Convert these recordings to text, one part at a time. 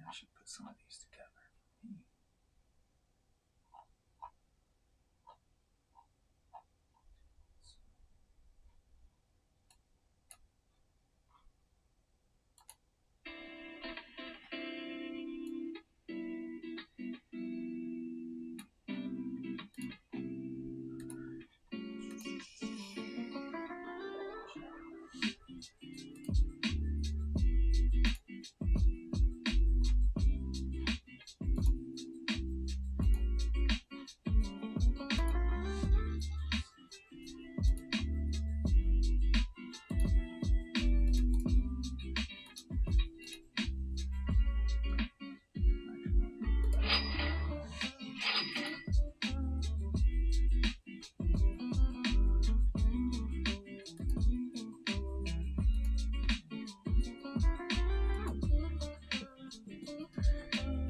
I should put some of these together.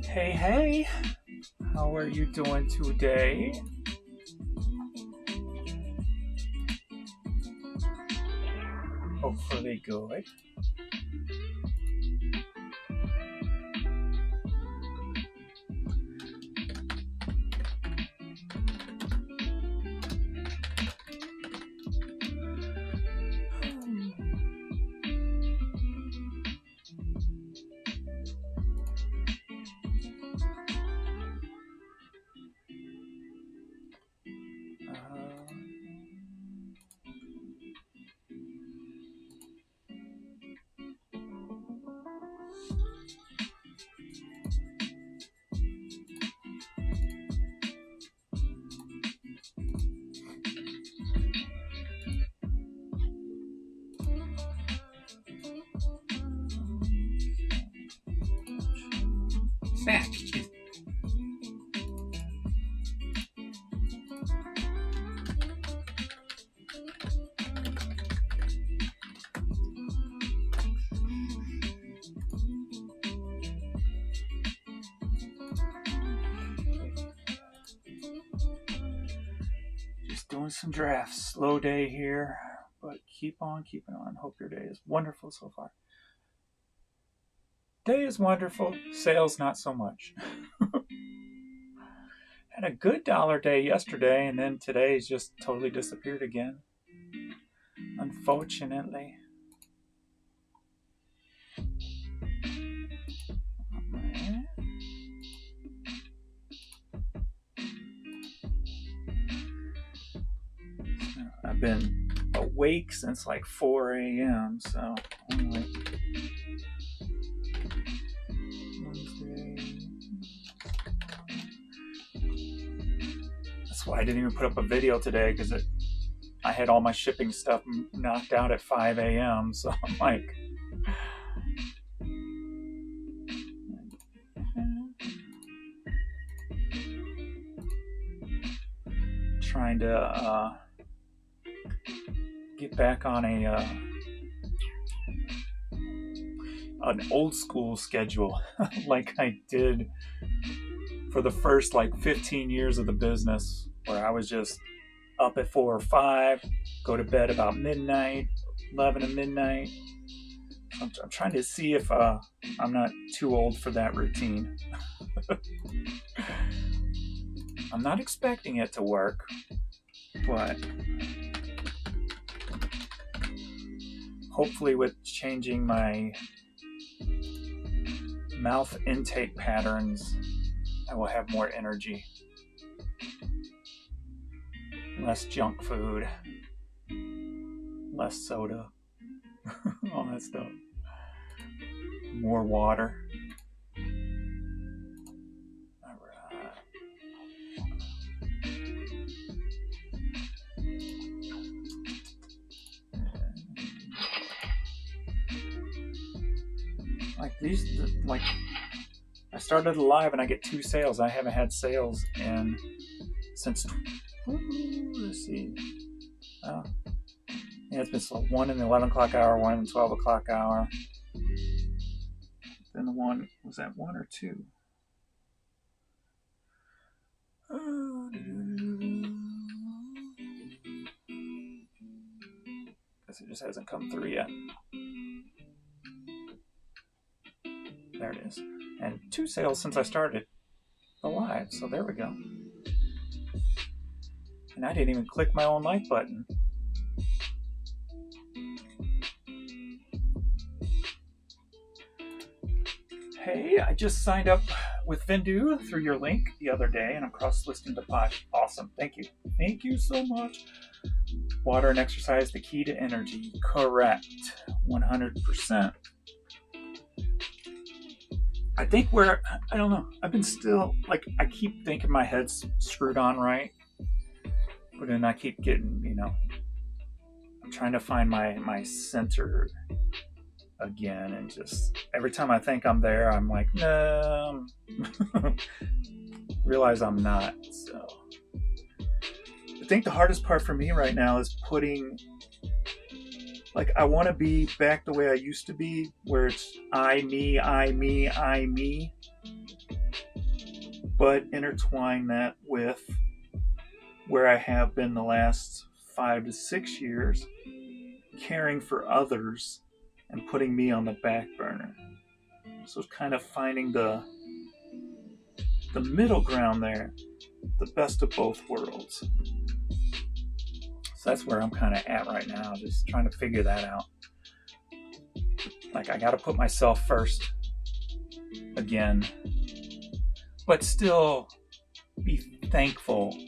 Hey, hey, how are you doing today? Hopefully good. Snack. Just doing some drafts. Slow day here, but keep on keeping on. Hope your day is wonderful so far. Day is wonderful. Sales not so much. Had a good dollar day yesterday, and then today's just totally disappeared again. Unfortunately. I've been awake since like 4 a.m. So anyway. Wednesday. That's why I didn't even put up a video today, because I had all my shipping stuff knocked out at 5 a.m. So I'm like, trying to get back on an old school schedule like I did for the first like 15 years of the business, where I was just up at 4 or 5, go to bed about midnight, 11 to midnight. I'm trying to see if I'm not too old for that routine. I'm not expecting it to work, but hopefully with changing my mouth intake patterns, I will have more energy. Less junk food, less soda, all that stuff. More water. All right. Like like I started Alive and I get 2 sales. I haven't had sales in since let's see. Uh, yeah, it's been so one in the 11 o'clock hour, one in the 12 o'clock hour. Then the one was that one or two? Guess it just hasn't come through yet. There it is. And 2 sales since I started the live. So there we go. And I didn't even click my own like button. Hey, I just signed up with Vindu through your link the other day, and I'm cross-listing to Posh. Awesome. Thank you. Thank you so much. Water and exercise, the key to energy. Correct. 100%. I think I don't know. I've been still, like, I keep thinking my head's screwed on right. But then I keep getting, I'm trying to find my center again, and just every time I think I'm there, I'm like, no. Realize I'm not. So I think the hardest part for me right now is putting, like, I want to be back the way I used to be, where it's I, me, I, me, I, me, but intertwine that with where I have been the last 5 to 6 years, caring for others and putting me on the back burner. So it's kind of finding the middle ground there, the best of both worlds. So that's where I'm kind of at right now, just trying to figure that out. Like, I got to put myself first again, but still be thankful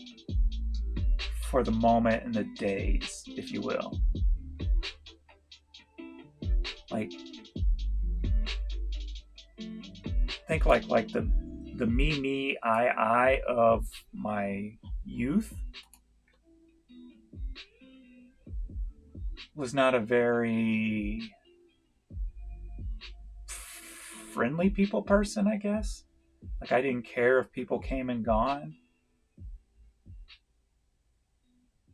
for the moment and the days, if you will. Like, think like the me, I of my youth was not a very friendly people person, I guess. Like, I didn't care if people came and gone.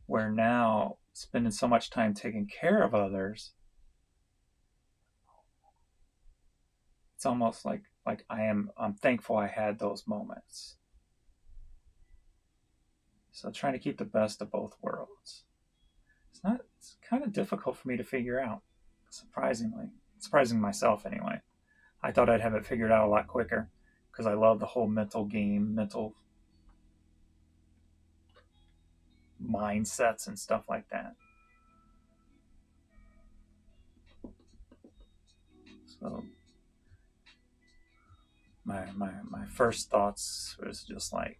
Where now, spending so much time taking care of others, it's almost like I'm thankful I had those moments. So trying to keep the best of both worlds. It's kind of difficult for me to figure out, surprising myself anyway. I thought I'd have it figured out a lot quicker because I love the whole mental mindsets and stuff like that. So my first thoughts was just like,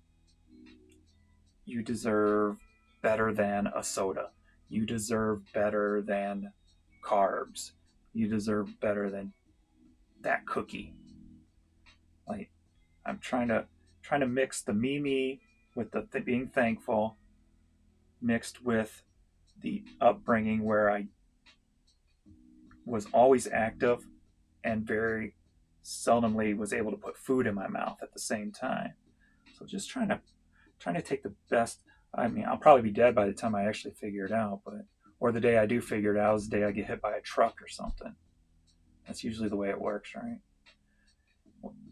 you deserve better than a soda. You deserve better than carbs. You deserve better than that cookie. Like, I'm trying to mix the me with the being thankful, mixed with the upbringing where I was always active and very seldomly was able to put food in my mouth at the same time. So just trying to take the best. I mean, I'll probably be dead by the time I actually figure it out, or the day I do figure it out is the day I get hit by a truck or something. That's usually the way it works, right?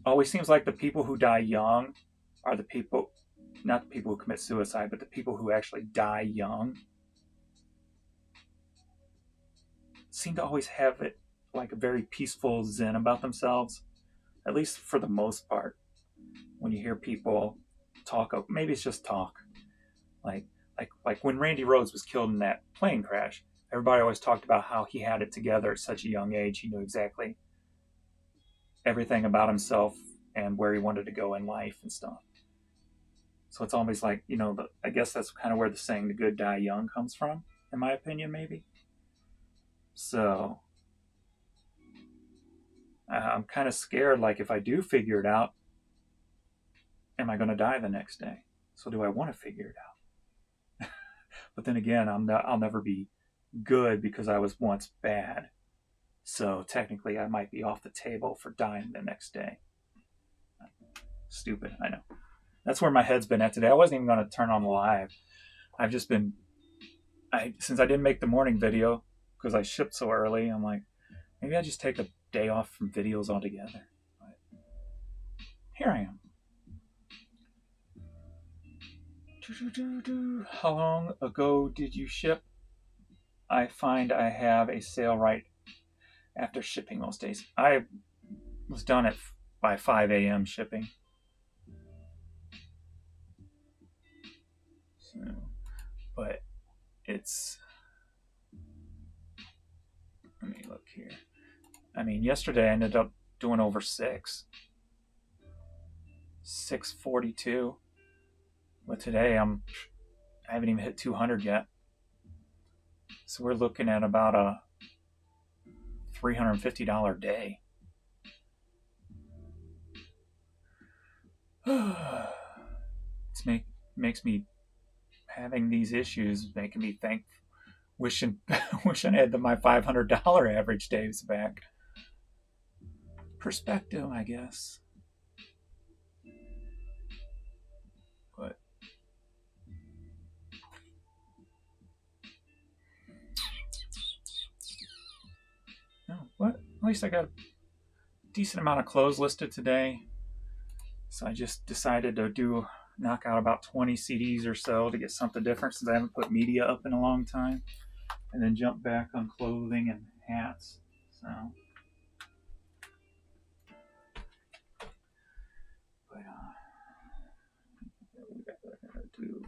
Always seems like the people who die young are the people, not the people who commit suicide, but the people who actually die young seem to always have it like a very peaceful zen about themselves, at least for the most part. When you hear people talk, maybe it's just talk, like when Randy Rhoads was killed in that plane crash, everybody always talked about how he had it together at such a young age. He knew exactly everything about himself and where he wanted to go in life and stuff. So it's always like, I guess that's kind of where the saying "the good die young" comes from, in my opinion, maybe. So I'm kind of scared, like, if I do figure it out, am I going to die the next day? So do I want to figure it out? But then again, I'll never be good because I was once bad. So technically, I might be off the table for dying the next day. Stupid, I know. That's where my head's been at today. I wasn't even going to turn on the live. I've just been, since I didn't make the morning video because I shipped so early, I'm like, maybe I just take a day off from videos altogether. But here I am. How long ago did you ship? I find I have a sale right after shipping most days. I was done by 5 a.m. shipping. So, but it's, let me look here. I mean, yesterday I ended up doing over 642. But today I haven't even hit 200 yet. So we're looking at about a $350 day. Makes me having these issues making me wishing I had my $500 average days back. Perspective, I guess. But no, what? At least I got a decent amount of clothes listed today. So I just decided to knock out about 20 CDs or so to get something different since I haven't put media up in a long time. And then jump back on clothing and hats. So, but we gotta do.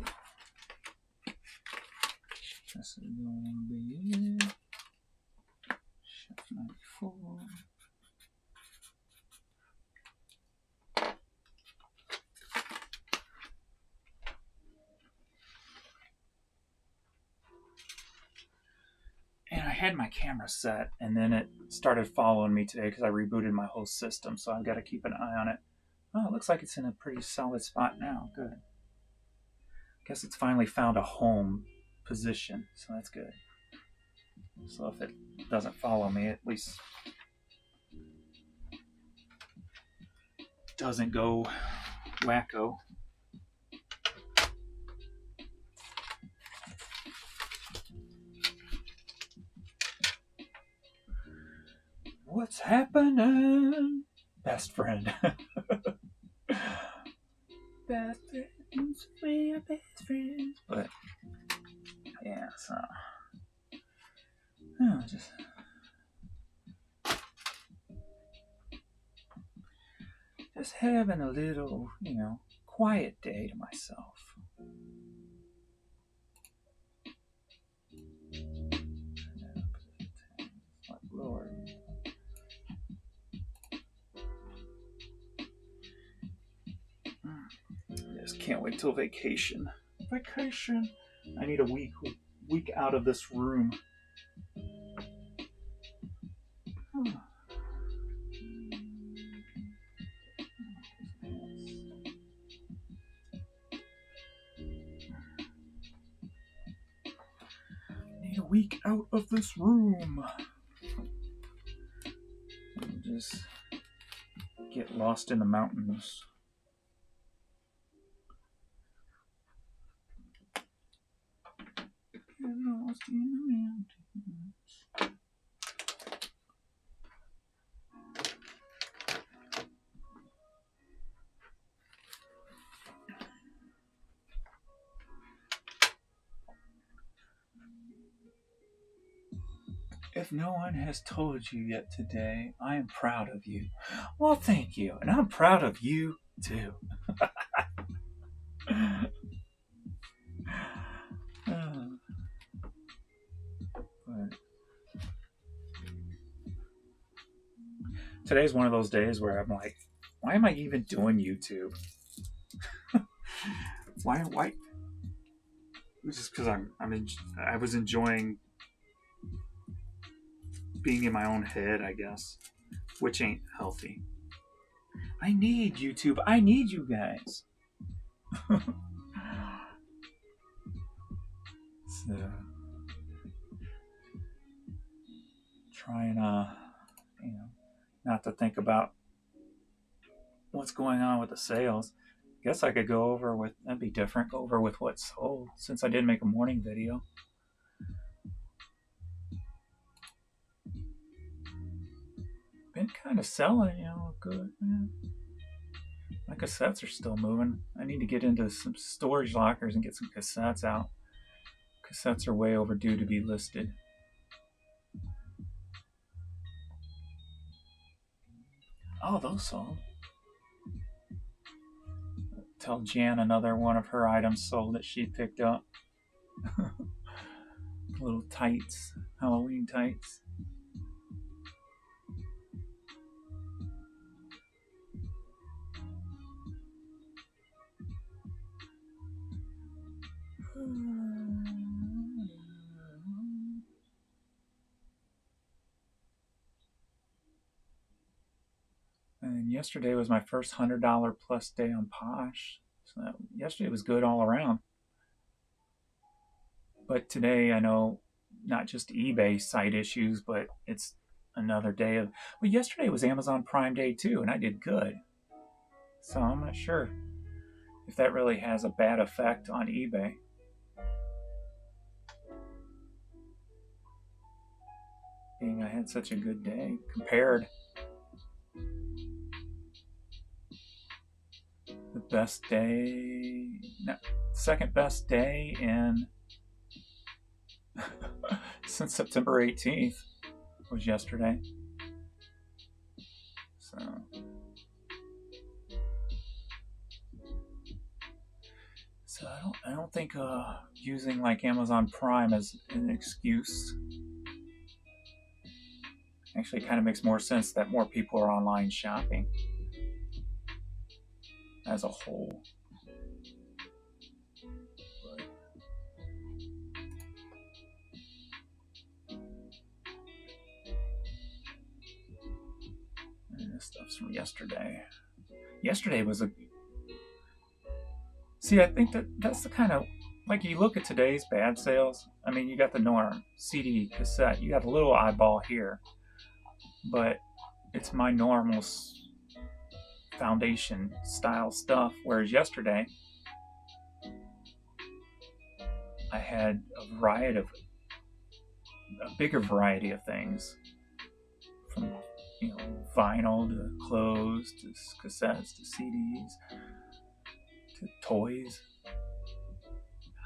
This is gonna be it. Chef 94. And I had my camera set, and then it started following me today because I rebooted my whole system, so I've got to keep an eye on it. Oh, it looks like it's in a pretty solid spot now. Good. Guess it's finally found a home position, so that's good. So if it doesn't follow me, at least doesn't go wacko. What's happening? Best friend. Best friends, we are best friends. But yeah, so just having a little, quiet day to myself. Lord. I just can't wait till vacation. Vacation. I need a week out of this room. Need a week out of this room. Just get lost in the mountains. Get lost in the mountains. If no one has told you yet today, I am proud of you. Well, thank you. And I'm proud of you, too. Today's one of those days where I'm like, why am I even doing YouTube? Why? Just because I was enjoying being in my own head, I guess, which ain't healthy. I need YouTube. I need you guys. So, trying not to think about what's going on with the sales. Guess I could go over with, that'd be different, go over with what's sold since I did make a morning video. Been kind of selling, good. Yeah. My cassettes are still moving. I need to get into some storage lockers and get some cassettes out. Cassettes are way overdue to be listed. Oh, those sold. Tell Jan another one of her items sold that she picked up. Little tights, Halloween tights. And yesterday was my first $100 plus day on Posh. So yesterday was good all around. But today I know not just eBay site issues, but it's another day of. Well, yesterday was Amazon Prime Day too, and I did good. So I'm not sure if that really has a bad effect on eBay. Being I had such a good day compared. The best day, no, second best day in since September 18th was yesterday. So I don't think using like Amazon Prime as an excuse actually kind of makes more sense that more people are online shopping as a whole. And this stuff's from yesterday. Yesterday was a. See, I think that's the kind of, like, you look at today's bad sales. I mean, you got the norm CD, cassette. You got a little eyeball here, but it's my normal foundation style stuff. Whereas yesterday, I had a bigger variety of things, from vinyl to clothes to cassettes to CDs to toys,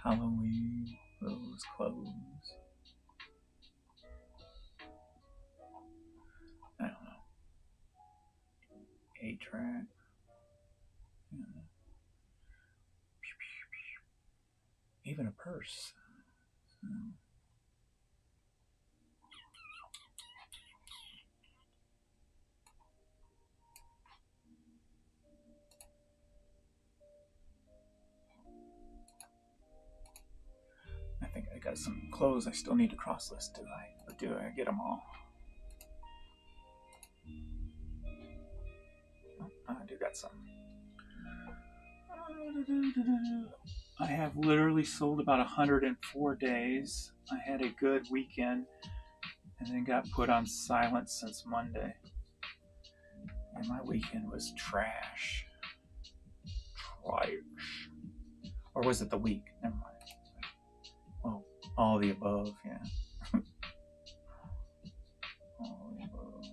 Halloween, those clothes. I don't know. 8-track. Yeah. Even a purse. So. I think I got some clothes I still need to cross list, do I? Or do I get them all? Oh, I do got some. I have literally sold about 104 days. I had a good weekend and then got put on silent since Monday. And my weekend was trash. Or was it the week? Never mind. Well, all the above, yeah. All the above.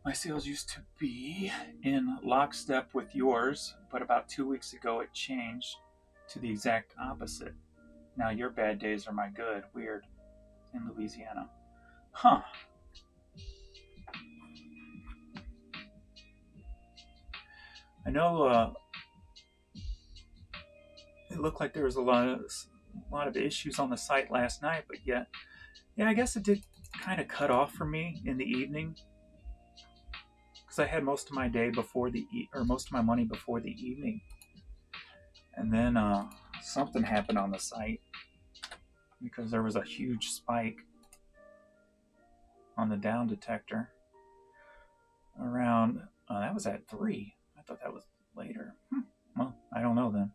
My sales used to be in lockstep with yours, but about 2 weeks ago it changed to the exact opposite. Now your bad days are my good. Weird. In Louisiana. Huh. I know it looked like there was a lot of issues on the site last night, but yeah, I guess it did kind of cut off for me in the evening, because I had most of my day before most of my money before the evening, and then something happened on the site because there was a huge spike on the down detector. around, that was at 3. I thought that was later. Well, I don't know then.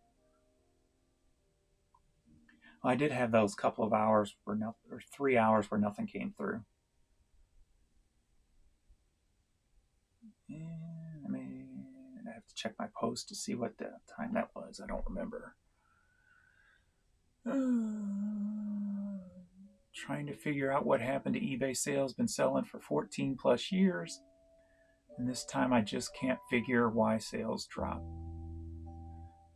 Well, I did have those couple of hours where or 3 hours where nothing came through. And I have to check my post to see what the time that was. I don't remember. Trying to figure out what happened to eBay sales. Been selling for 14 plus years. And this time I just can't figure why sales drop.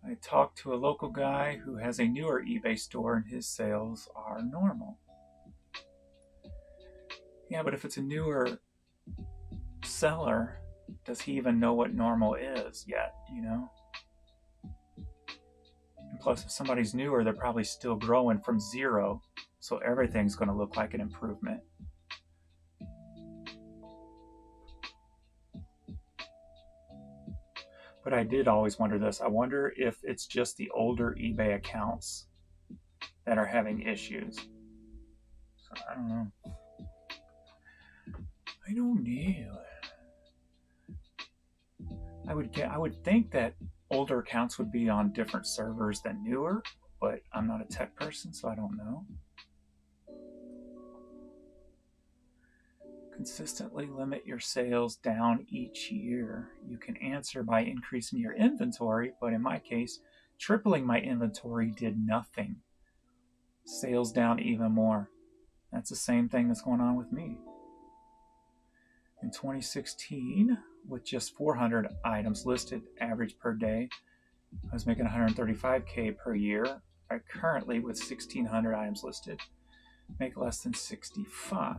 I talked to a local guy who has a newer eBay store and his sales are normal. Yeah, but if it's a newer seller, does he even know what normal is yet, you know? And plus, if somebody's newer, they're probably still growing from 0, so everything's going to look like an improvement. But I did always wonder this. I wonder if it's just the older eBay accounts that are having issues. So I don't know. I don't know. I would think that older accounts would be on different servers than newer, but I'm not a tech person, so I don't know. Consistently limit your sales down each year. You can answer by increasing your inventory, but in my case, tripling my inventory did nothing. Sales down even more. That's the same thing that's going on with me. In 2016, with just 400 items listed average per day, I was making $135K per year. I currently, with 1,600 items listed, make less than 65.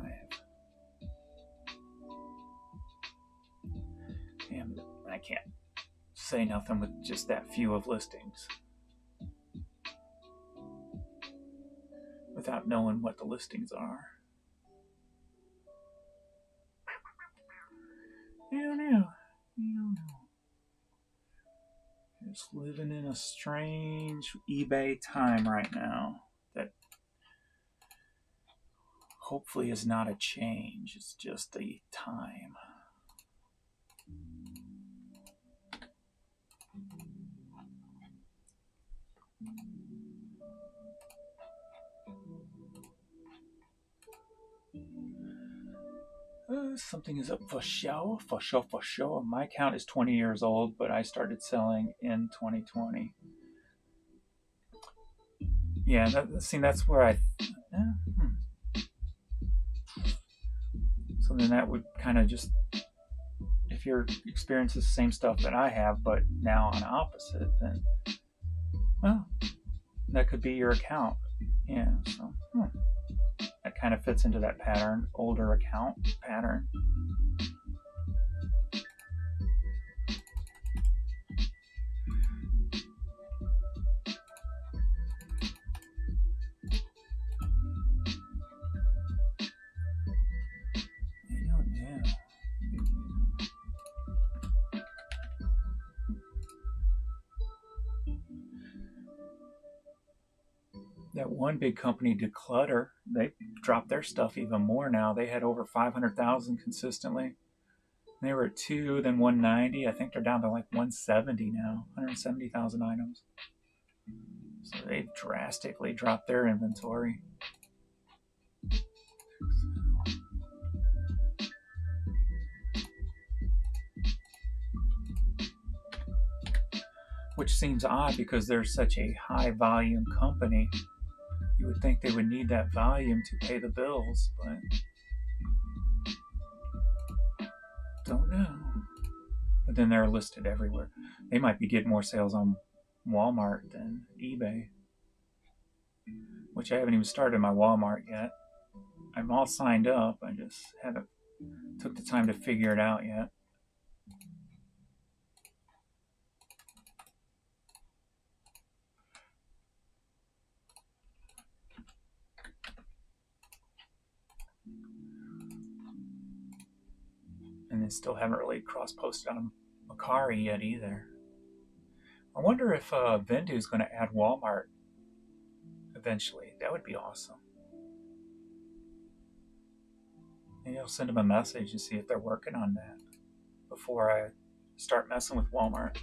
And I can't say nothing with just that few of listings without knowing what the listings are. I don't know. Just living in a strange eBay time right now that hopefully is not a change. It's just a time. Something is up for show. My account is 20 years old, but I started selling in 2020. Yeah, that's where I. So then that would kind of just, if your experience is the same stuff that I have, but now on opposite, then, well, that could be your account. Yeah, so that kind of fits into that pattern, older account pattern. That one big company, Declutter, they dropped their stuff even more now. They had over 500,000 consistently. They were at 2, then 190. I think they're down to like 170 now, 170,000 items. So they've drastically dropped their inventory. Which seems odd because they're such a high volume company. You would think they would need that volume to pay the bills, but don't know. But then they're listed everywhere. They might be getting more sales on Walmart than eBay, which I haven't even started my Walmart yet. I'm all signed up. I just haven't took the time to figure it out yet. And then still haven't really cross-posted on Mercari yet either. I wonder if Vendu is going to add Walmart eventually. That would be awesome. Maybe I'll send them a message and see if they're working on that. before I start messing with Walmart.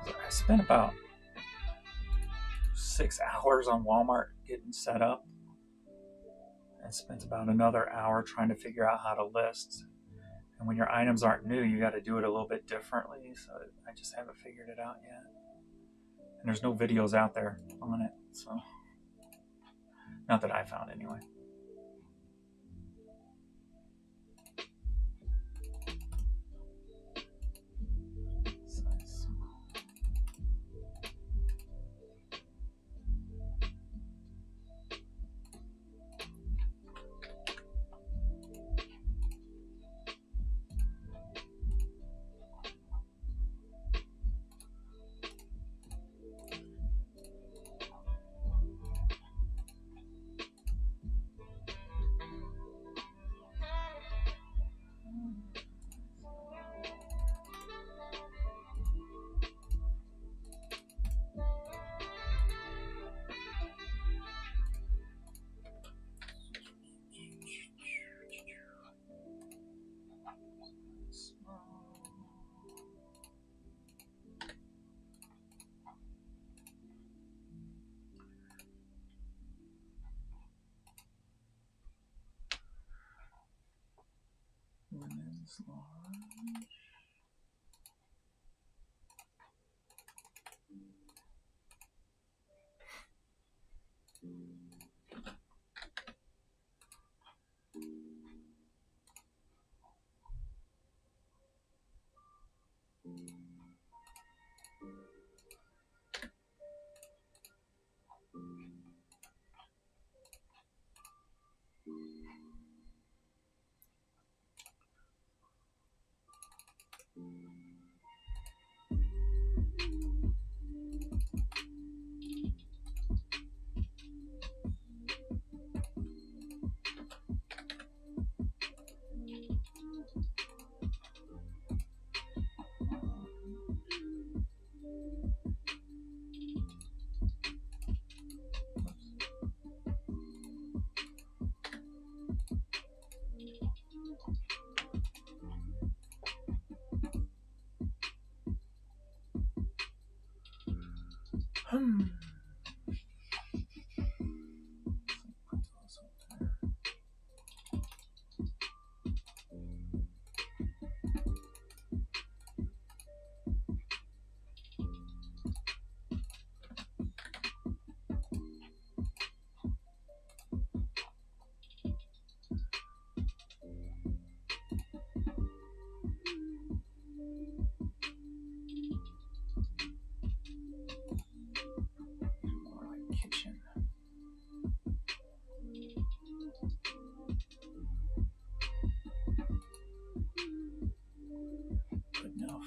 I spent about 6 hours on Walmart getting set up, and spent about another hour trying to figure out how to list. And when your items aren't new, you got to do it a little bit differently. So I just haven't figured it out yet. And there's no videos out there on it, so not that I found anyway. Women's large. Kitchen. Good enough.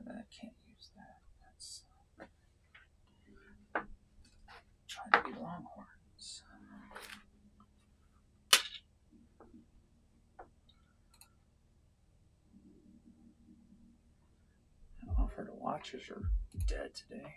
I can't use that. That's trying to be Longhorns. I offered watches are dead today.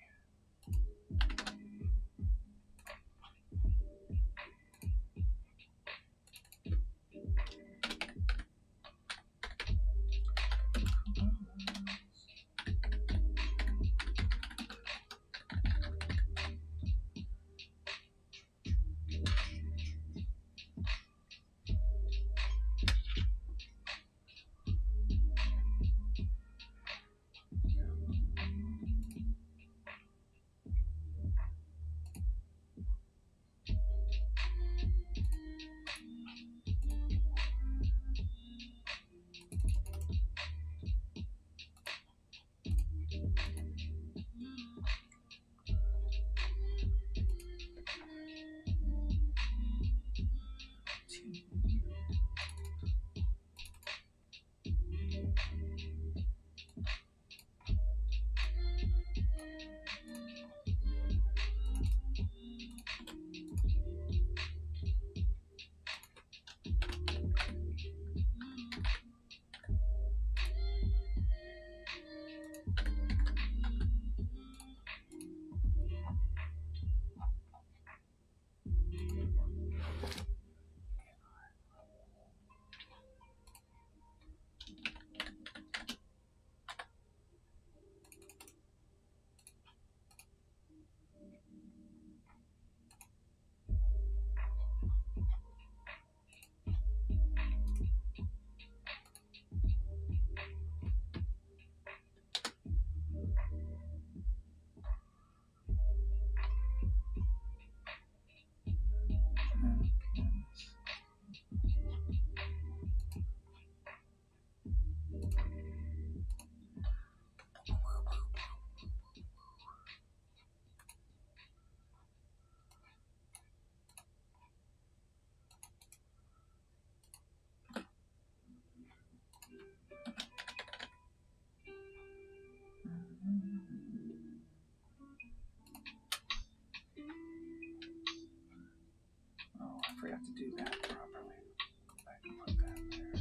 Oh, I forgot to do that properly. Go back and put that there.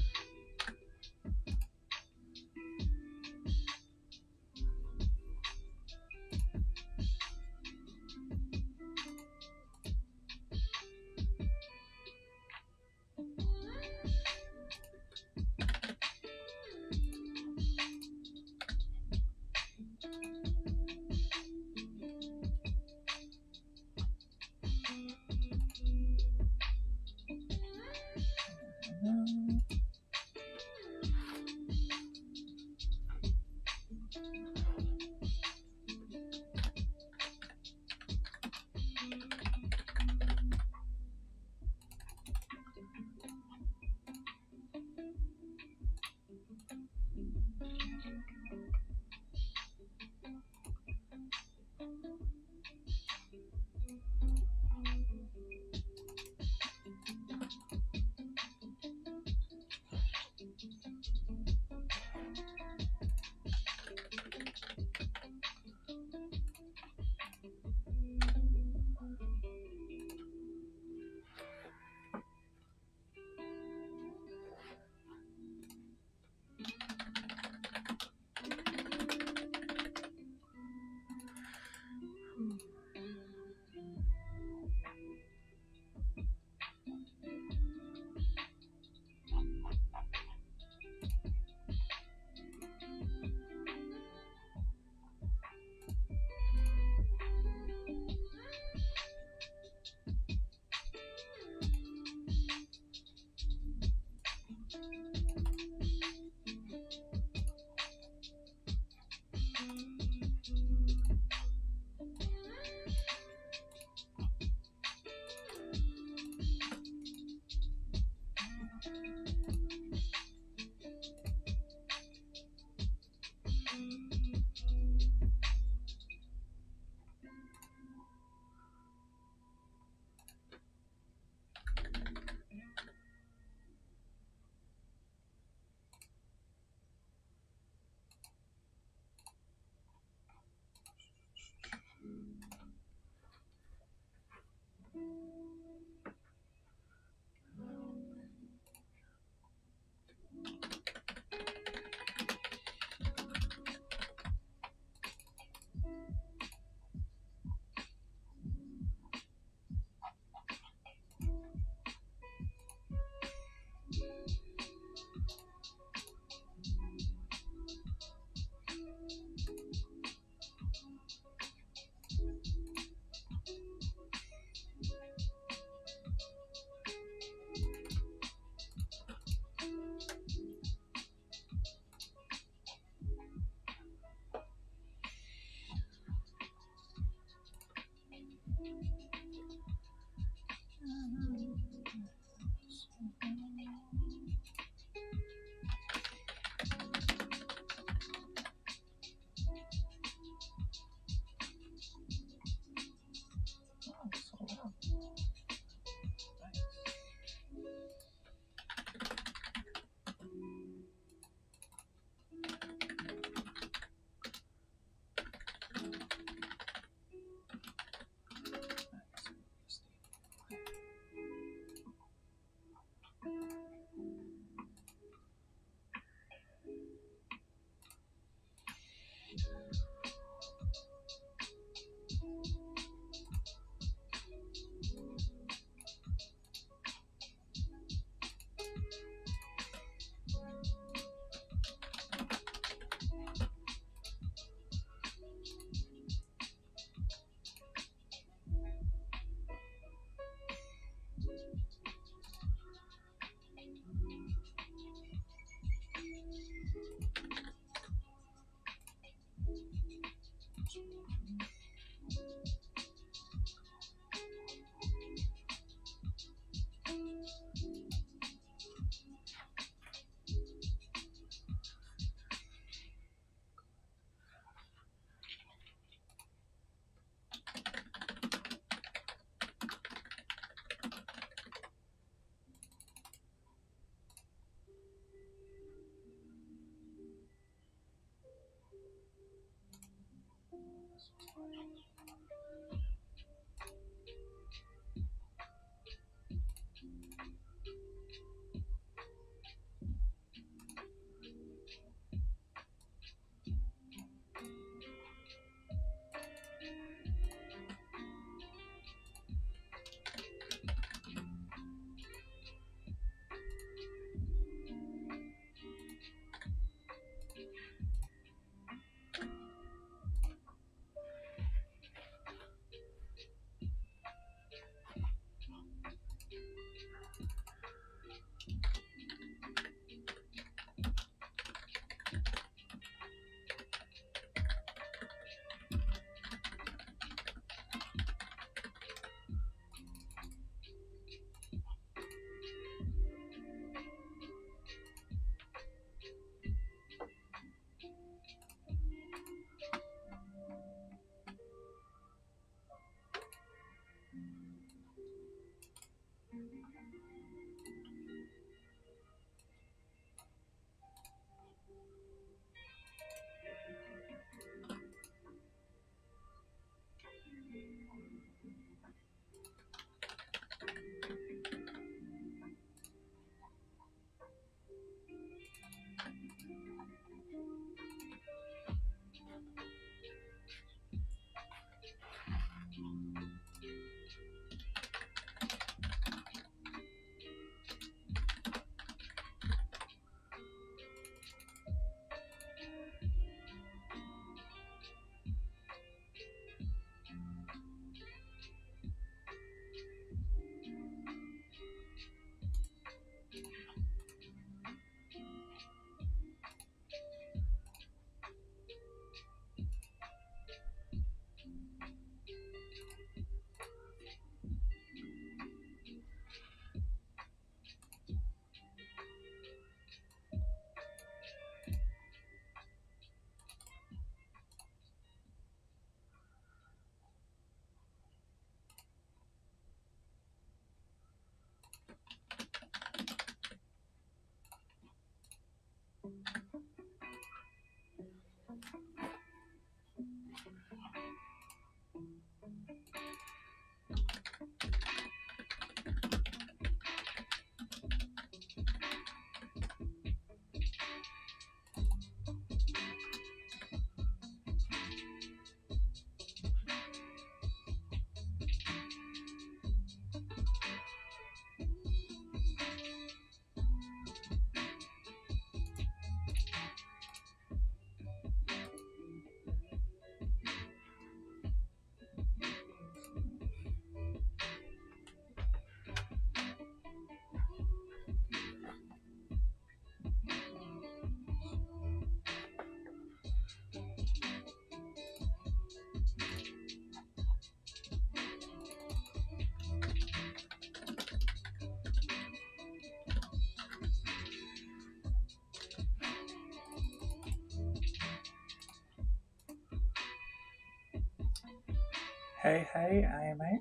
Hey, hey, I am a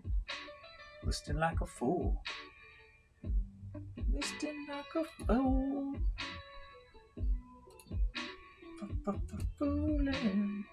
listing like a fool. Listing like a fool. Fooling.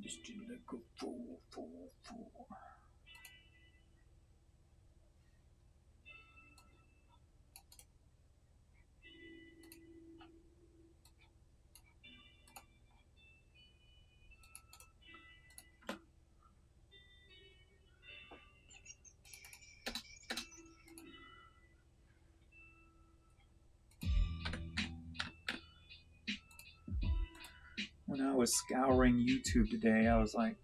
Listing like a fool, fool, fool. When I was scouring YouTube today, I was like,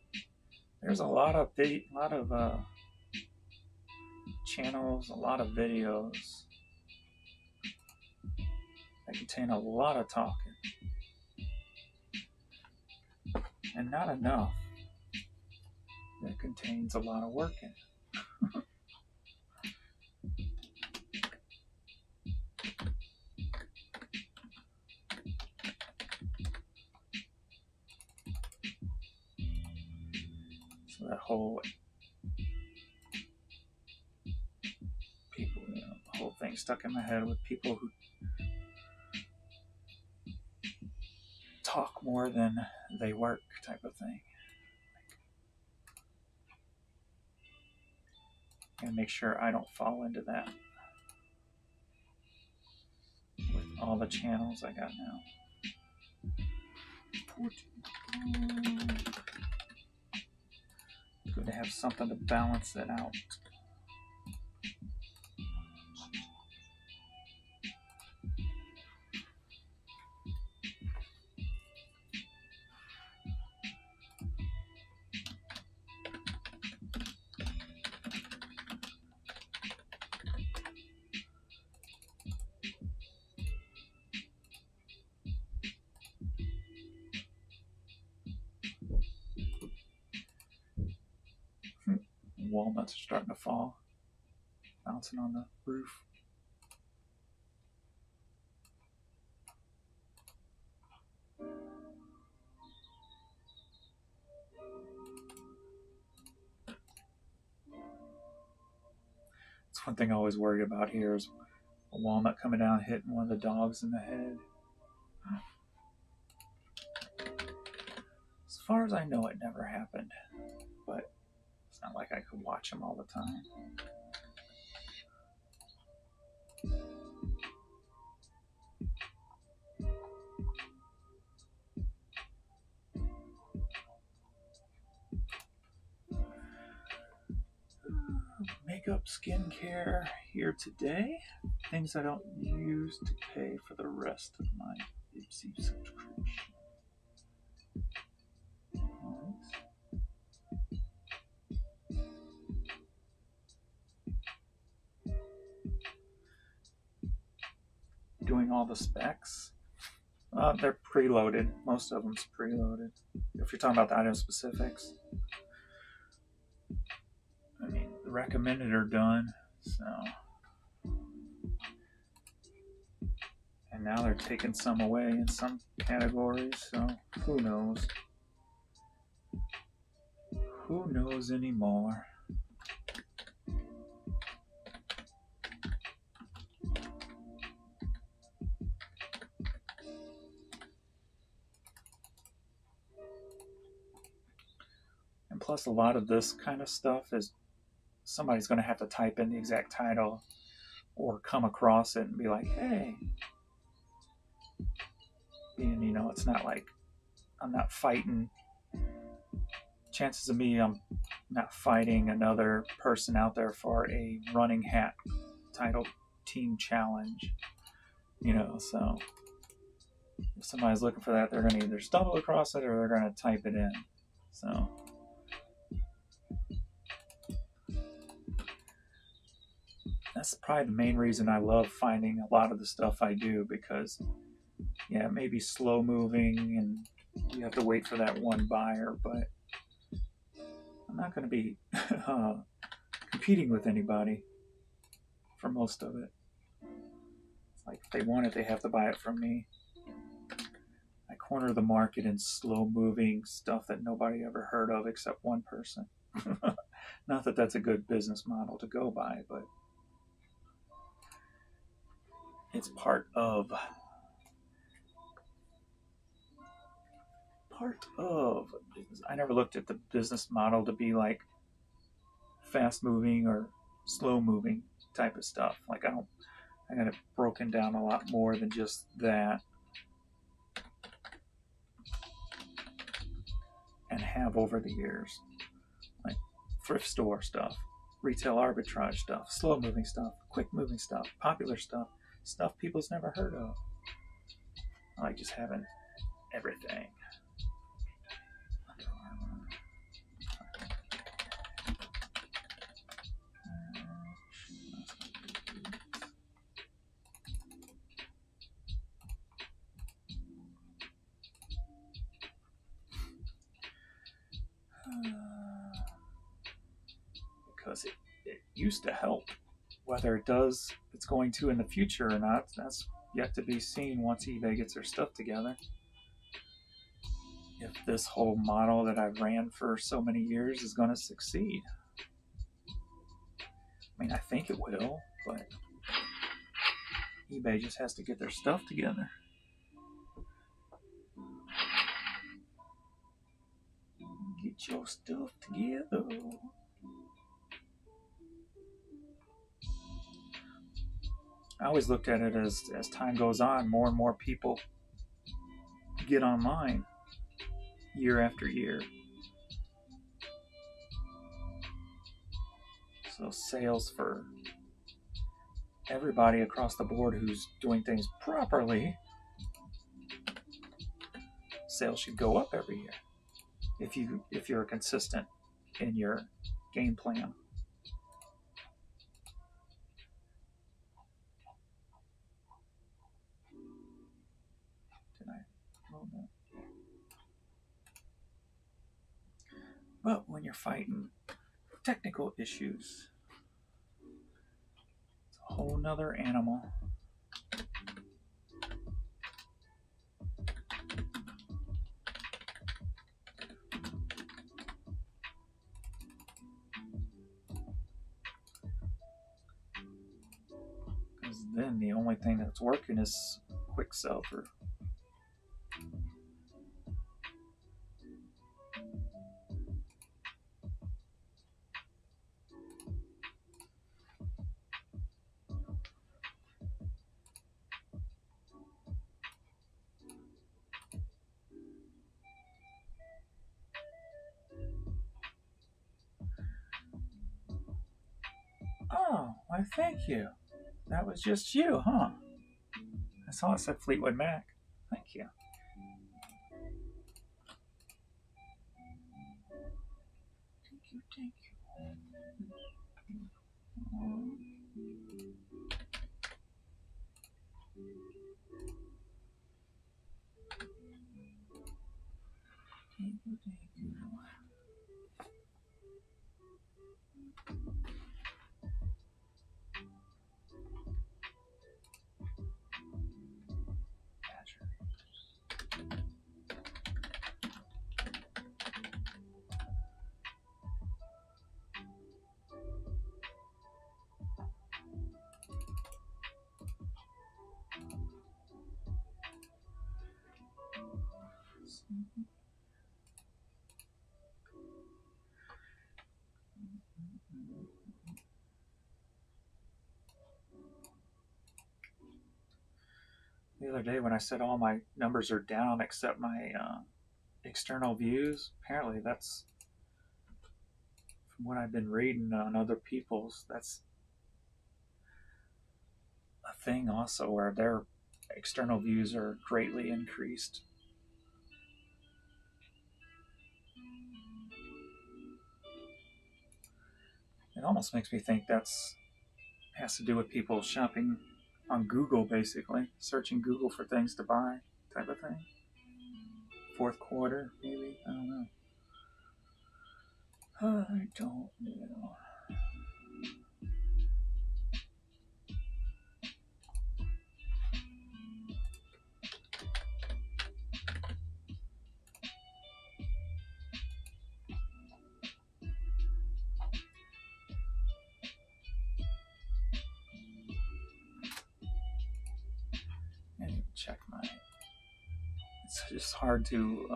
there's a lot of channels, a lot of videos that contain a lot of talking and not enough that contains a lot of work in it. So that whole people, the whole thing stuck in my head with people who talk more than they work type of thing. And make sure I don't fall into that with all the channels I got now. It's good to have something to balance it out. Walnuts are starting to fall, bouncing on the roof. It's one thing I always worry about here is a walnut coming down hitting one of the dogs in the head. As far as I know, it never happened, but it's not like I could watch them all the time. Makeup, skincare here today. Things I don't use to pay for the rest of my Ipsy subscription. Doing all the specs. They're preloaded. Most of them's preloaded. If you're talking about the item specifics, I mean, the recommended are done. So, and now they're taking some away in some categories. So who knows? Who knows anymore? And plus, a lot of this kind of stuff is somebody's going to have to type in the exact title or come across it and be like, hey, And, it's not like I'm not fighting. Chances of me, I'm not fighting another person out there for a running hat title team challenge. So if somebody's looking for that, they're going to either stumble across it or they're going to type it in. So that's probably the main reason I love finding a lot of the stuff I do, because it may be slow moving and you have to wait for that one buyer, but I'm not going to be competing with anybody for most of it. It's like if they want it, they have to buy it from me. I corner the market in slow moving stuff that nobody ever heard of except one person. Not that that's a good business model to go by, but it's part of I never looked at the business model to be like fast moving or slow moving type of stuff. Like I got it broken down a lot more than just that, and have over the years. Like thrift store stuff, retail arbitrage stuff, slow moving stuff, quick moving stuff, popular stuff, stuff people's never heard of. I like just having everything. Because it used to help. Whether it's going to in the future or not, that's yet to be seen once eBay gets their stuff together. If this whole model that I've ran for so many years is going to succeed. I mean, I think it will, but eBay just has to get their stuff together. Get your stuff together. I always looked at it as time goes on, more and more people get online year after year. So sales for everybody across the board who's doing things properly, sales should go up every year if you're consistent in your game plan. Did I roll that? But when you're fighting technical issues, it's a whole nother animal. Because then the only thing that's working is quick sell through. Oh, why thank you. That was just you, huh? I saw it said Fleetwood Mac. Thank you. Thank you. other day when I said all my numbers are down except my external views. Apparently, that's from what I've been reading on other people's. That's a thing also where their external views are greatly increased. It almost makes me think that's has to do with people shopping on Google, basically searching Google for things to buy, type of thing. Fourth quarter, maybe, I don't know. I don't know. I need to check my. It's just hard to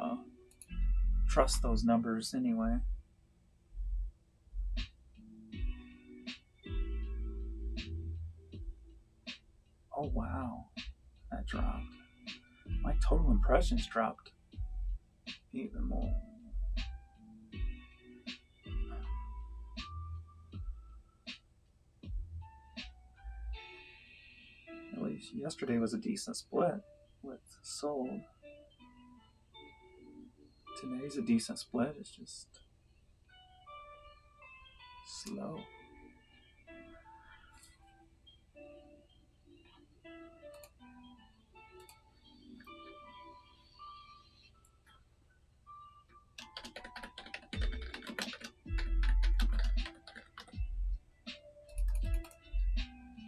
trust those numbers anyway. Oh wow, that dropped. My total impressions dropped even more. At least yesterday was a decent split with sold. Today's a decent split. It's just slow.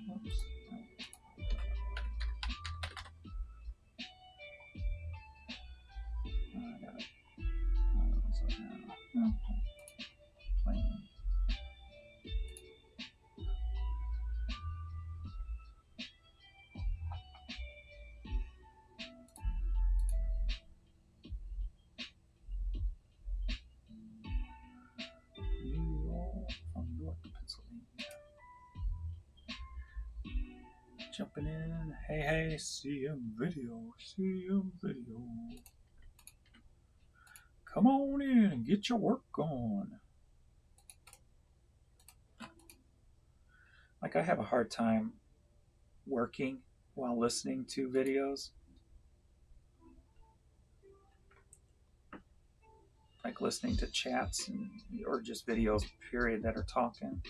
Whoops. I got it. Okay. Playing. New York from York, Pennsylvania. Jumping in. Hey, CM video. CM video. Come on in and get your work on. Like, I have a hard time working while listening to videos. Like listening to chats or just videos, period, that are talking.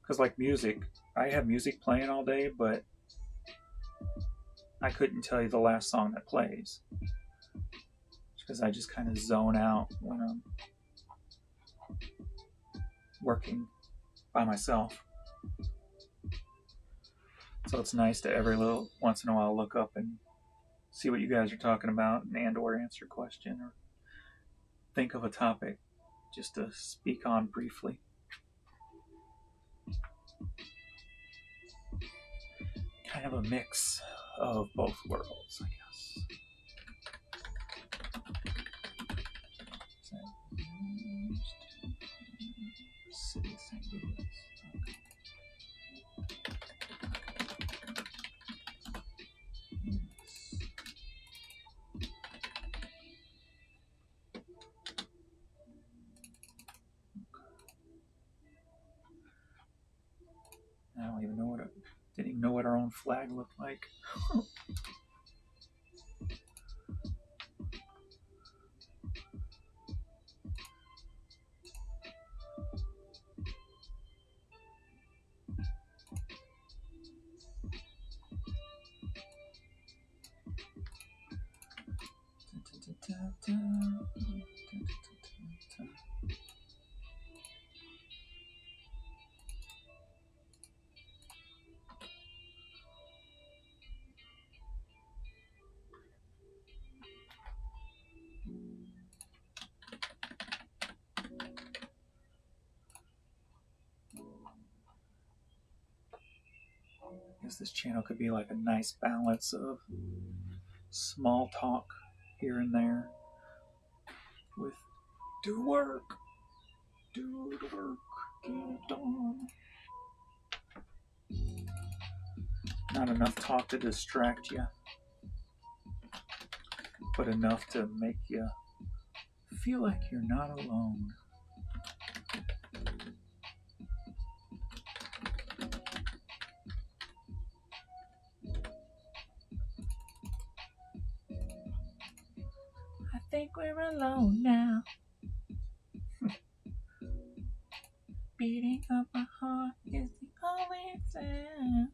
Because, like music, I have music playing all day, but I couldn't tell you the last song that plays. Because I just kind of zone out when I'm working by myself. So it's nice to every little once in a while look up and see what you guys are talking about and or answer a question or think of a topic just to speak on briefly. Kind of a mix of both worlds, I guess. City of St. Louis. I don't even know didn't even know what our own flag looked like. I guess this channel could be like a nice balance of small talk here and there with do work, get it done. Not enough talk to distract you. but enough to make you feel like you're not alone. I think we're alone now. Beating of my heart is the only sound.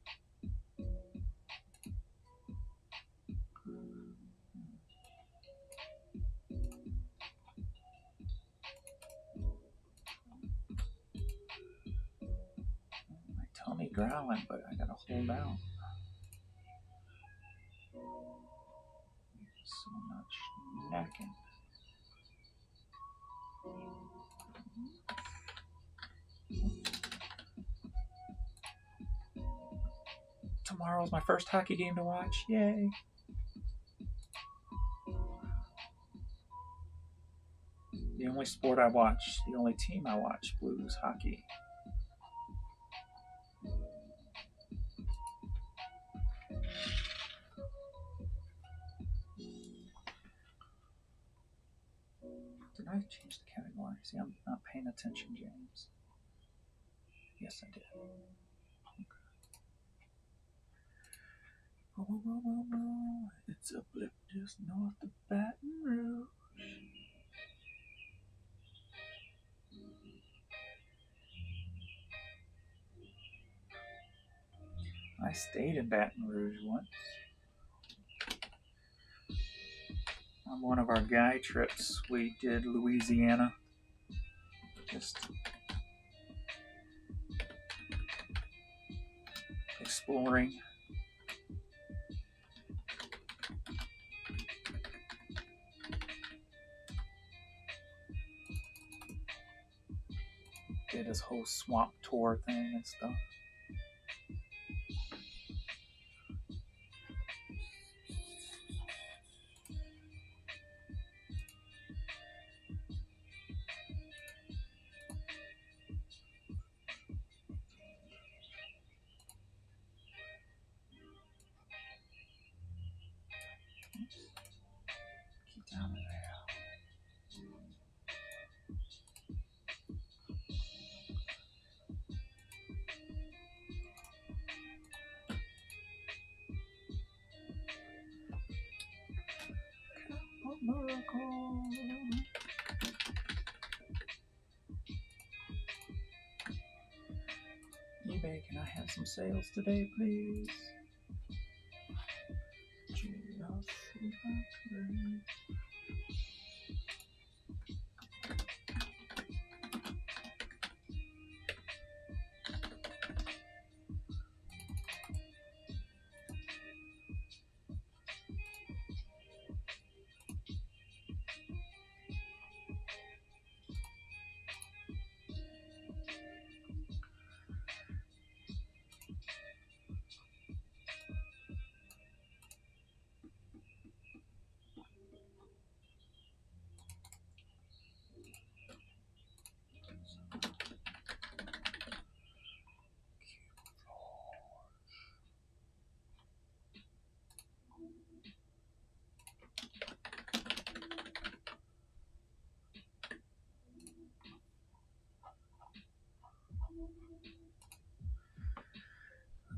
My tummy growling, but I gotta hold out. So much necking. Tomorrow's my first hockey game to watch. Yay. The only sport I watch, the only team I watch, Blues hockey. Did I change the category? See, I'm not paying attention, James. Yes, I did. Okay. Oh, it's a blip just north of Baton Rouge. I stayed in Baton Rouge once. On one of our guy trips, we did Louisiana. Just exploring. Did this whole swamp tour thing and stuff. Keep down there. Miracle. eBay, can I have some sales today, please?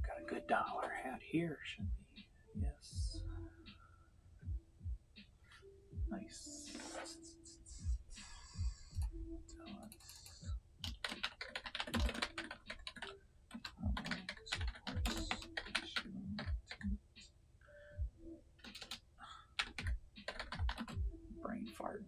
Got a good dollar hat here, should be. Yes. Nice. Brain farting.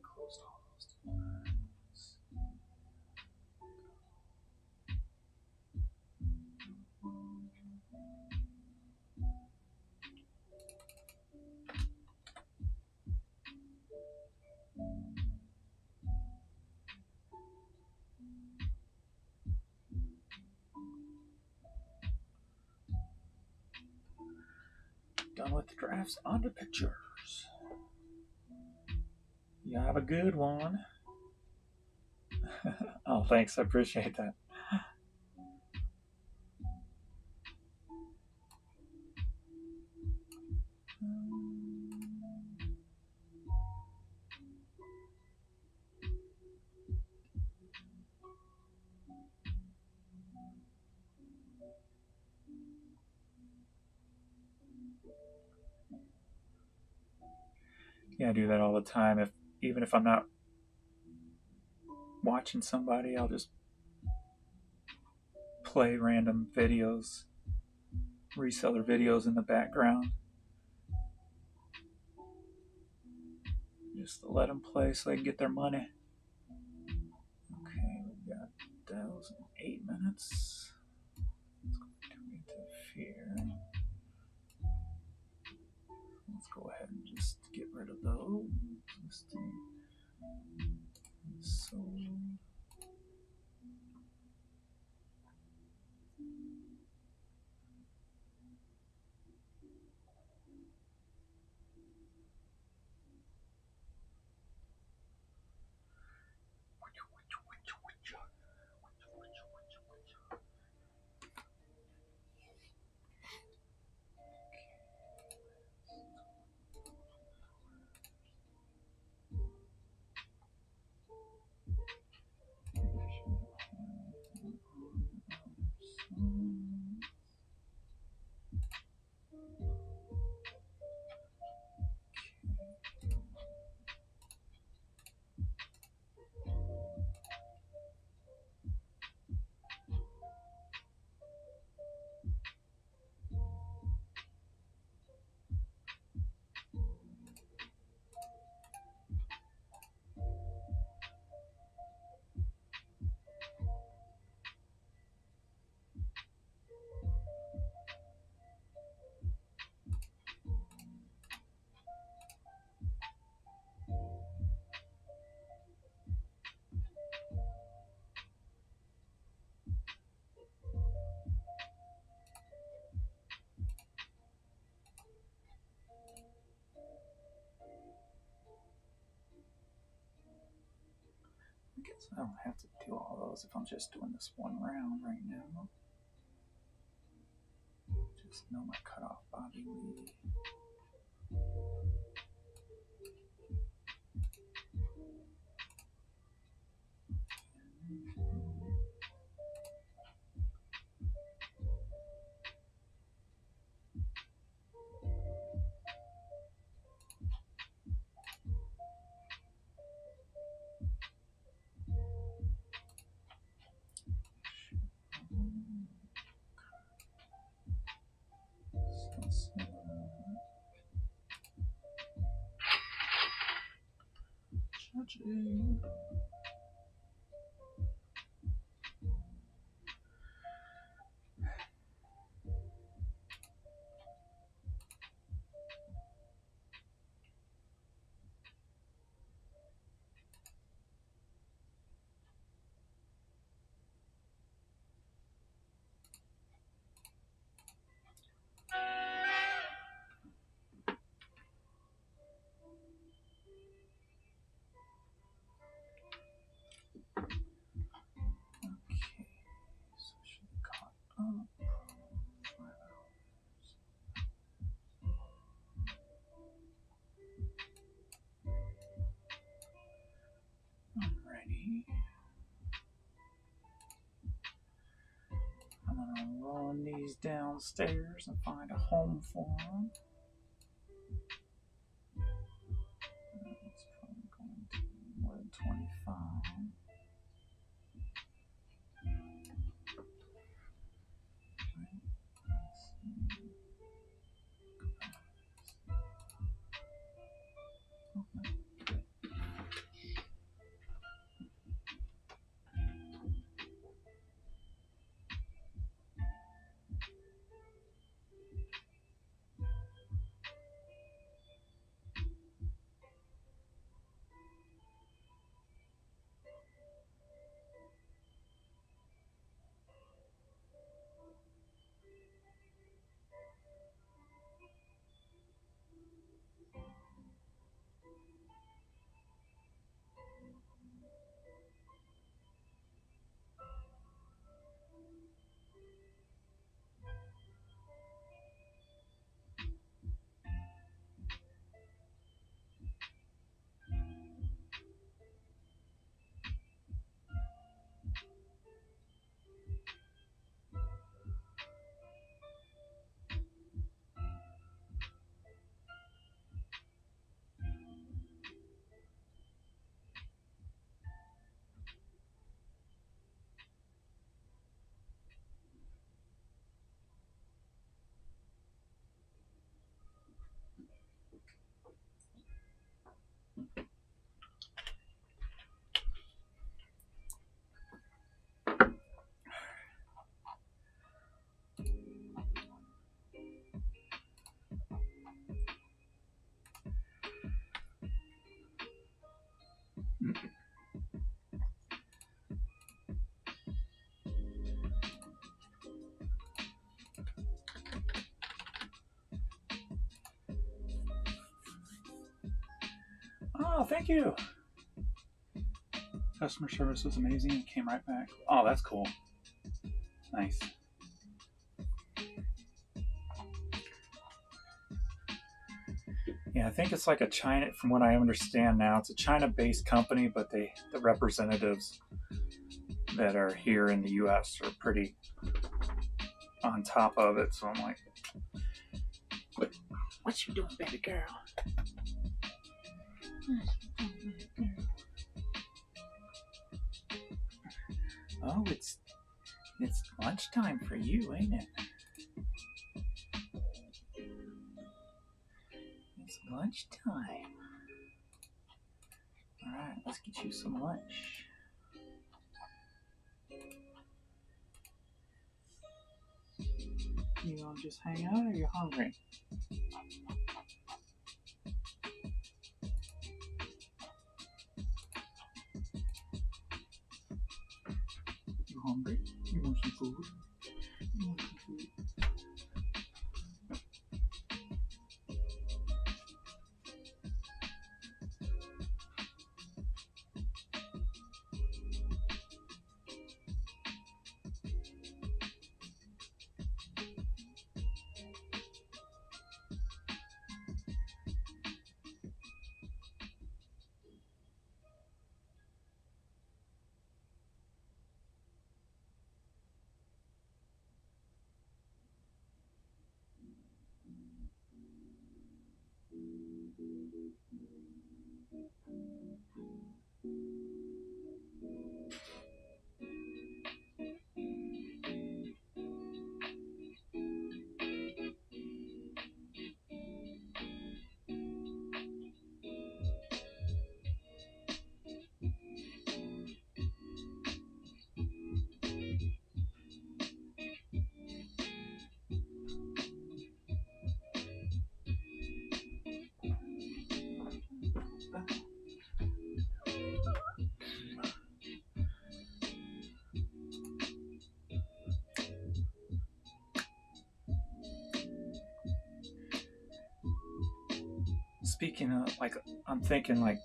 Closed all those tabs. Done with the drafts, on to pictures. You have a good one. Oh, thanks. I appreciate that. Yeah, I do that all the time. Even if I'm not watching somebody, I'll just play random videos, reseller videos in the background, just to let them play so they can get their money. Okay, we've got those in 8 minutes. Let's go to fear. Let's go ahead and just get rid of those. So I guess I don't have to do all those if I'm just doing this one round right now. Just know my cutoff, Bobby Lee. Stretching. I'm gonna run these downstairs and find a home for them. It's probably going to be more than 25. Oh, thank you. Customer service was amazing. It came right back. Oh, that's cool. Nice. Yeah, I think it's like a China, from what I understand now, it's a China-based company, but the representatives that are here in the U.S. are pretty on top of it. So I'm like, what you doing, baby girl? Oh, it's lunchtime for you, ain't it? It's lunchtime. All right, let's get you some lunch. You gonna just hang out, or you hungry? You hungry? You want some food? You want some food? speaking of, like, I'm thinking, like,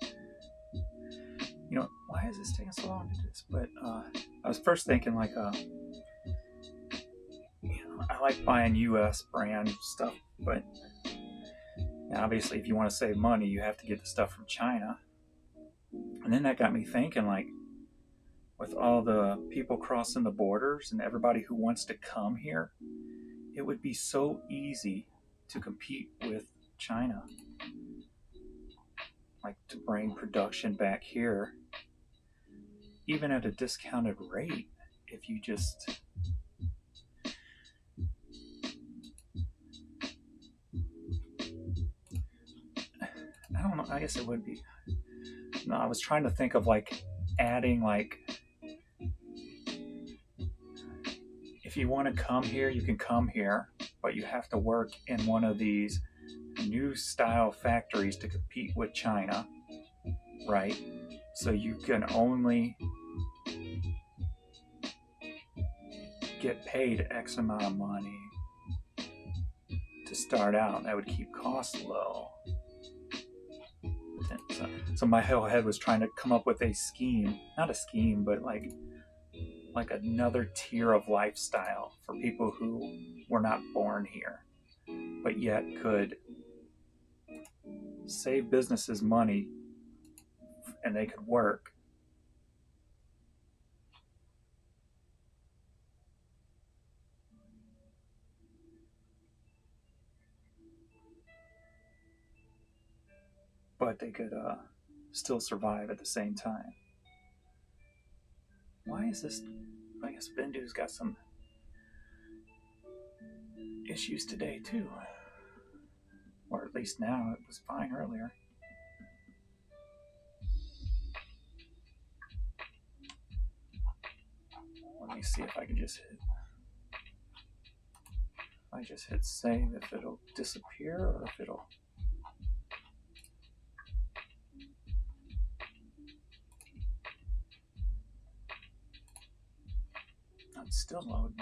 why is this taking so long to do this? But I was first thinking, like, I like buying U.S. brand stuff, but obviously, if you want to save money, you have to get the stuff from China. And then that got me thinking, like, with all the people crossing the borders and everybody who wants to come here, it would be so easy to compete with China. Like, to bring production back here, even at a discounted rate, if you just... I don't know, I guess it would be... No, I was trying to think of, like, adding, like... If you want to come here, you can come here, but you have to work in one of these new style factories to compete with China, right? So you can only get paid X amount of money to start out. That would keep costs low. So my whole head was trying to come up with a scheme, not a scheme, but like another tier of lifestyle for people who were not born here, but yet could save businesses money and they could work. But they could still survive at the same time. Why is this? I guess Bindu's got some issues today too. Or at least now, it was fine earlier. Let me see if I can just hit... If I just hit save, if it'll disappear or if it'll... It's still loading.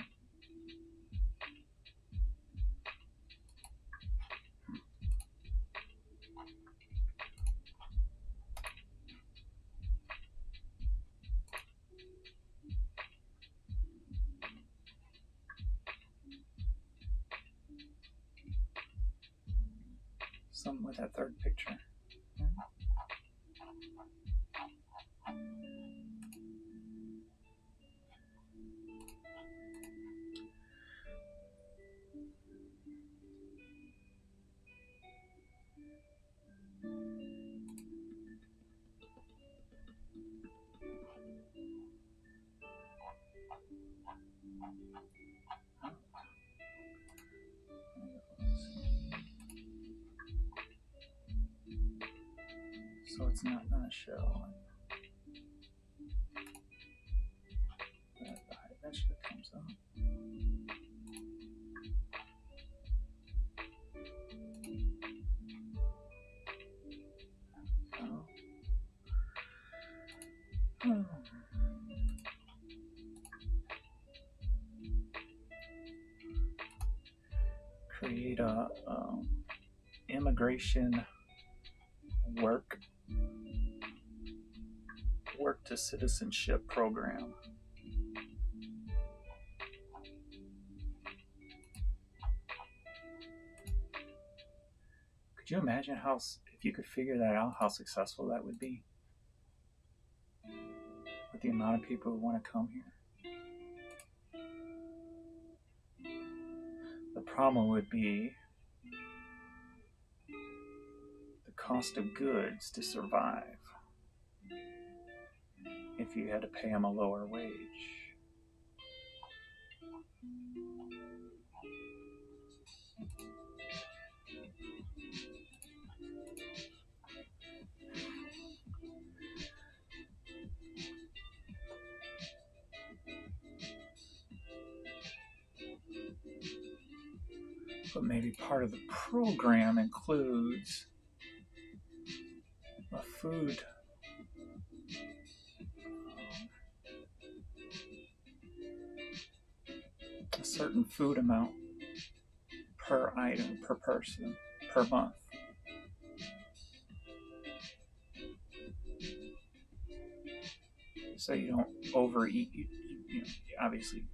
Something with that third picture. So it's not going to show. That eventually comes up. Create a immigration work to citizenship program. Could you imagine if you could figure that out, how successful that would be? With the amount of people who want to come here. The problem would be the cost of goods to survive if you had to pay them a lower wage. But maybe part of the program includes a certain food amount per item, per person, per month. so you don't overeat. You know, obviously,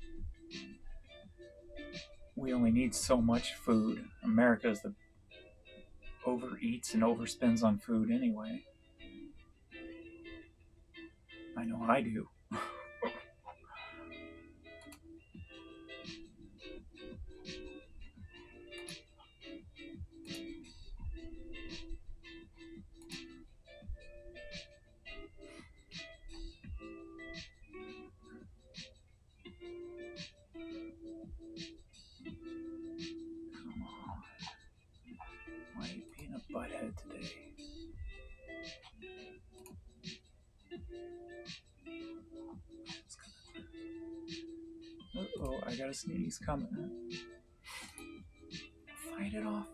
we only need so much food. America is the overeats and overspends on food anyway. I know I do. Come on. Why are you being a butthead today? Uh-oh, I got a sneeze coming. Fight it off.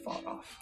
Fought off.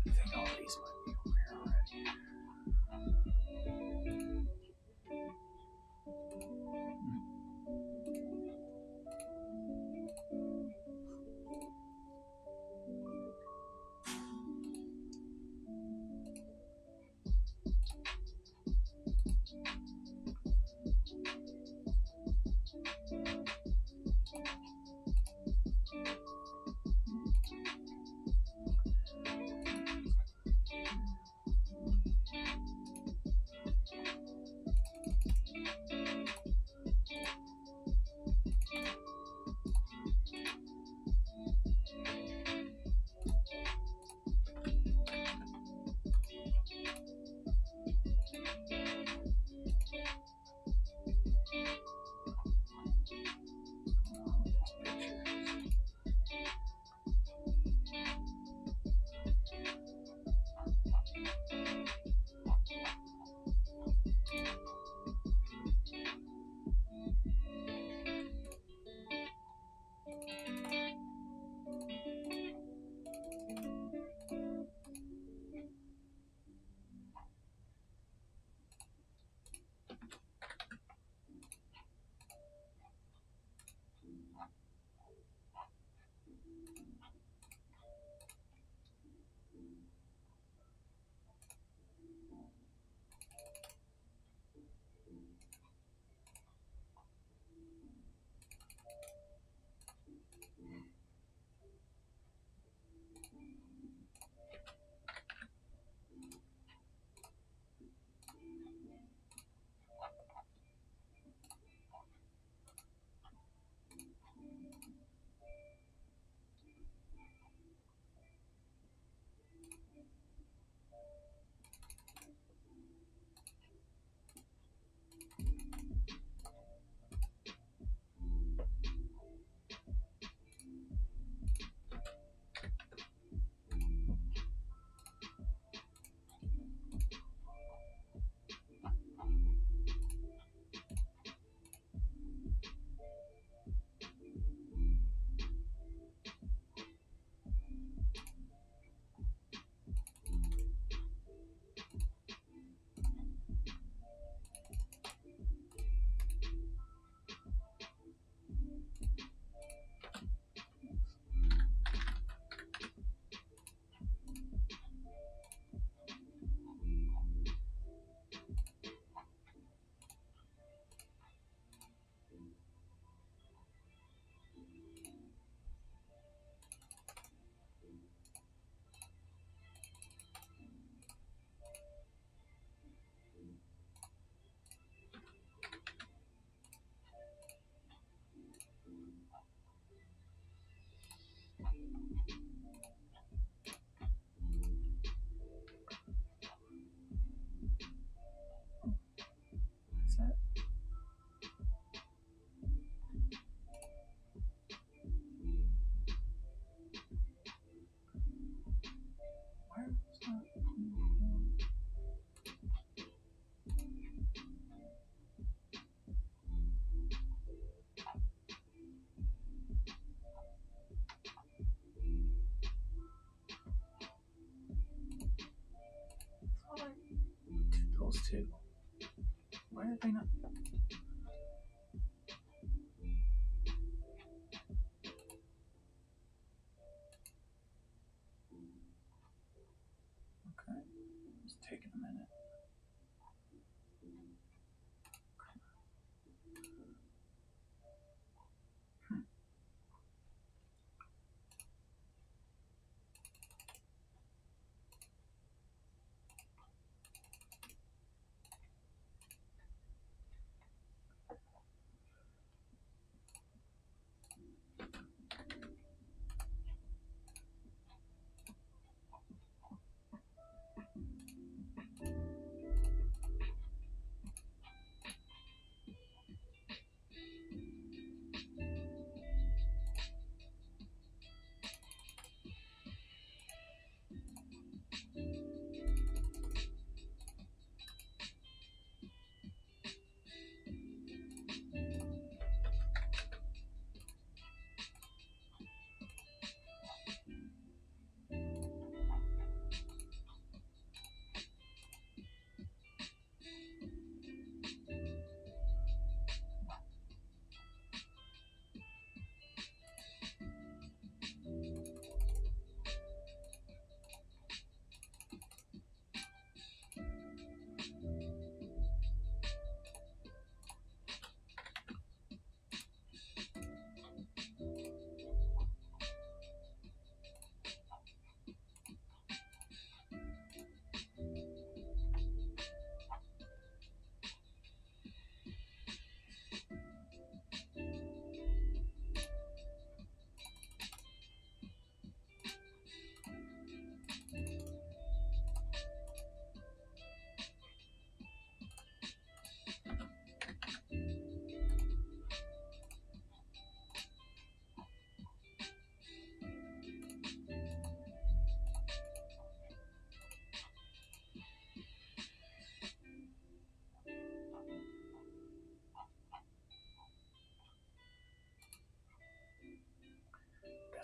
I think all these might be over here already. Is that? Where is that? I thought I did those two. Why are they not? Okay, it's taking a minute.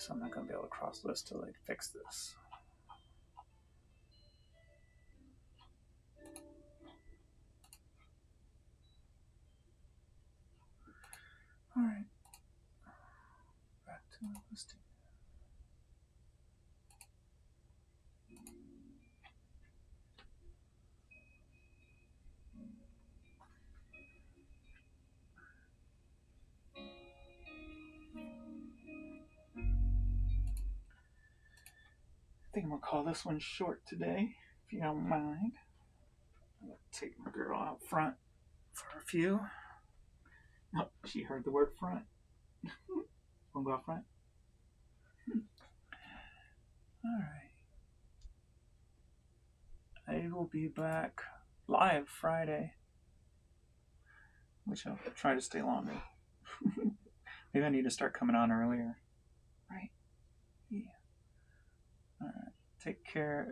So I'm not going to be able to cross list till they fix this. All right. Back to my listing. I think I'm going to call this one short today, if you don't mind. I'm going to take my girl out front for a few. Oh, she heard the word front. Want to go out front? All right. I will be back live Friday, which I'll try to stay longer. Maybe I need to start coming on earlier. Right? Yeah. All right. Take care.